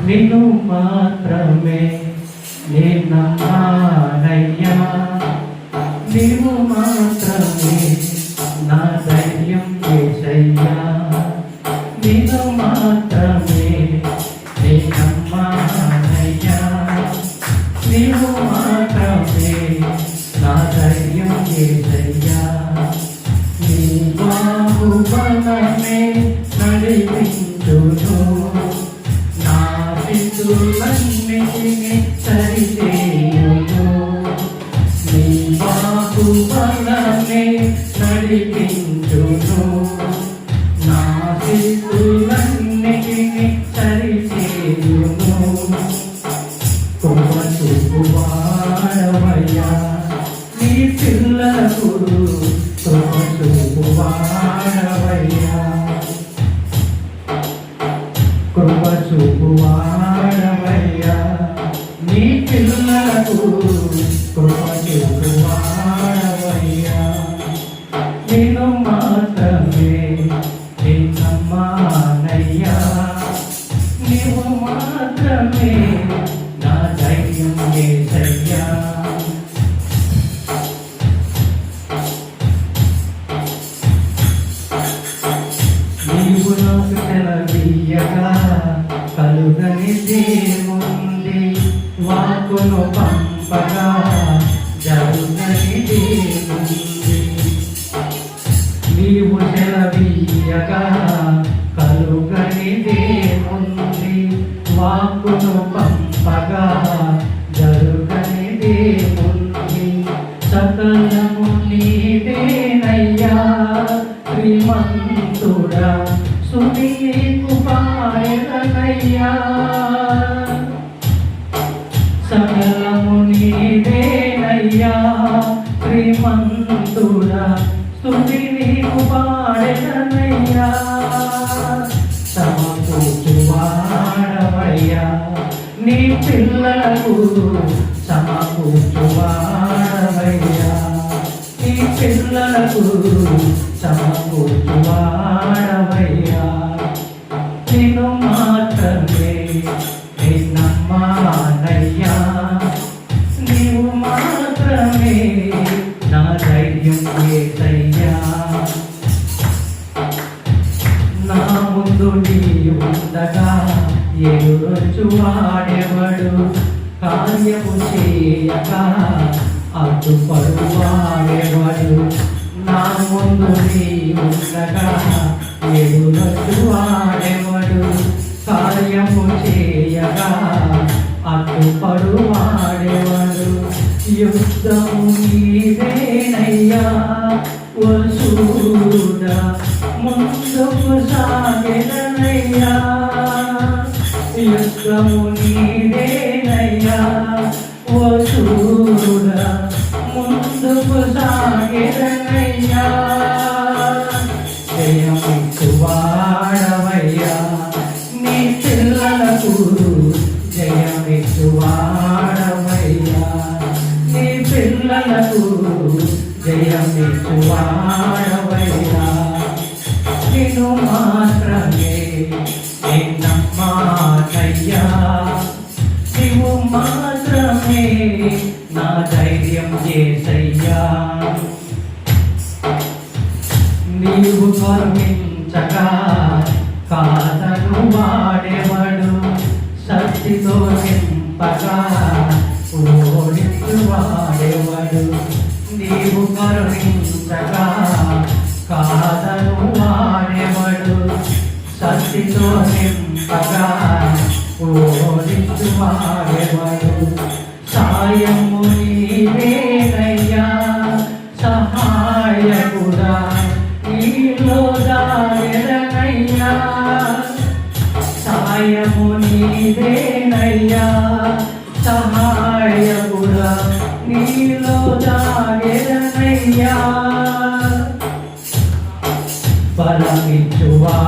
నిన్ను మాత్రమే నేను నమ్మానయ్యా, నీవు మాత్రమే నా ధైర్యం యేసయ్యా, నిన్ను మాత్రమే నేను నమ్మానయ్యా, నీవు మాత్రమే నా ధైర్యం యేసయ్యా, నీ బాహుబలమే నడిపించును, నా స్థితులన్నిటిని సరిచేయును, నీ బాహుబలమే నడిపించును, నా స్థితులన్నిటిని సరిచేయును, కృప చూపువాడవయ్యా నీ పిల్లకు, కృప చూపువాడవయ్యా, కృప చూపువాడవయ్యా నీ పిల్లకు, కృప చూపువాడవయ్యా, నేను మాత్రమే నిన్నమ్మానయ్యా, నీవు మాత్రమే నా ధైర్యం యేసయ్యా, నీవు నాకు సెలవీయగా కలుగనిదేముంది, వాక్కును పంపగా జరుగనిదేముంది, నీవు సెలవీయగా కలుగనిదేముంది, వాక్కును పంపగా జరుగనిదేముంది, సకలము నీవేనయ్యా శ్రీమంతుడా, స్తుతి నీకు పాడెదనయ్యా, సకలము నీవేనయ్యా శ్రీమంతుడా, స్తుతి నీకు పాడెదనయ్యా, సమకూర్చువాడవయ్యా నీ పిల్లలకు, సమకూర్చువాడవయ్యా నీ పిల్లలకు, సమకూర్చువాడవయ్యా, నిన్ను మాత్రమే నిన్నమ్మానయ్యా, నీవు మాత్రమే నా ధైర్యం యేసయ్యా, నా ముందు నీ ఉండగా ఎదురొచ్చువాడెవడు, కార్యము చేయక అడ్డుపడువాడెవడు, నా ముందు నీ ఉండగా ఎదురొచ్చువాడెవడు, కార్యము చేయగా అడ్డుపడువాడెవడు, యుద్ధము నీవేనయ్యా ఓ శూరుడా, ముందుకు సాగెదనయ్యా, యుద్ధము నీవేనయ్యా ఓ శూరుడా, ముందుకు సాగెదనయ్యా, జయమిచ్చువాడవయ్యా నీ పిల్లలకు, జయమిచ్చువాడవయ్యా నీ పిల్లలకు, జయమిచ్చువాడవయ్యా, నిన్ను మాత్రమే నిన్నమ్మానయ్యా, నీవు మాత్రమే నా ధైర్యం యేసయ్యా, నీవు కరుణించగా కాదను వాడెవడు, శక్తితో నింపగా ఓడించువాడెవడు, నీవు కరుణించగా కాదను వాడెవడు, శక్తితో నింపగా ఓడించువాడెవడు, సాయము నీవేనయ్యా సహాయకుడా, నీలో దాగెదనయ్యా, సాయము నీవేనయ్యా సహాయకుడా, నీలో దాగెదనయ్యా,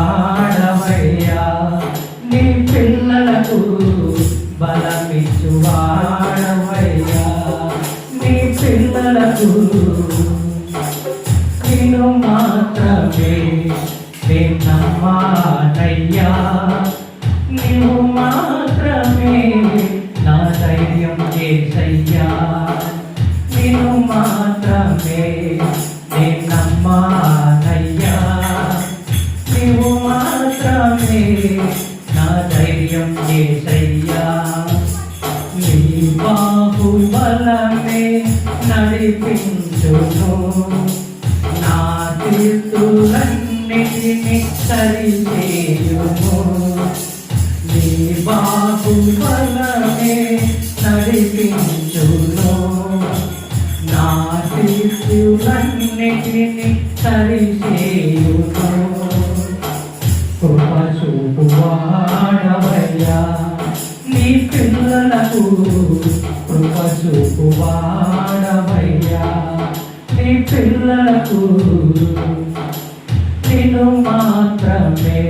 బలమిచ్చువాడవయ్యా నీ పిల్లలకు, బలమిచ్చువాడవయ్యా నీ పిల్లలకు, నిన్ను మాత్రమే నిన్నమ్మానయ్యా, నీవు మాత్రమే నా ధైర్యం యేసయ్యా నీ బాహుబలమే నడిపించును నా తీర్పులన్నిటిని సరిచేయును నీ బాహుబలమే నడిపించును నా తీర్పులన్నిటిని సరిచేయును కృప చూపువాడవయ్యా నీ పిల్లలకు కృప చూపువాడవయ్యా నీ పిల్లలకు నిన్ను మాత్రమే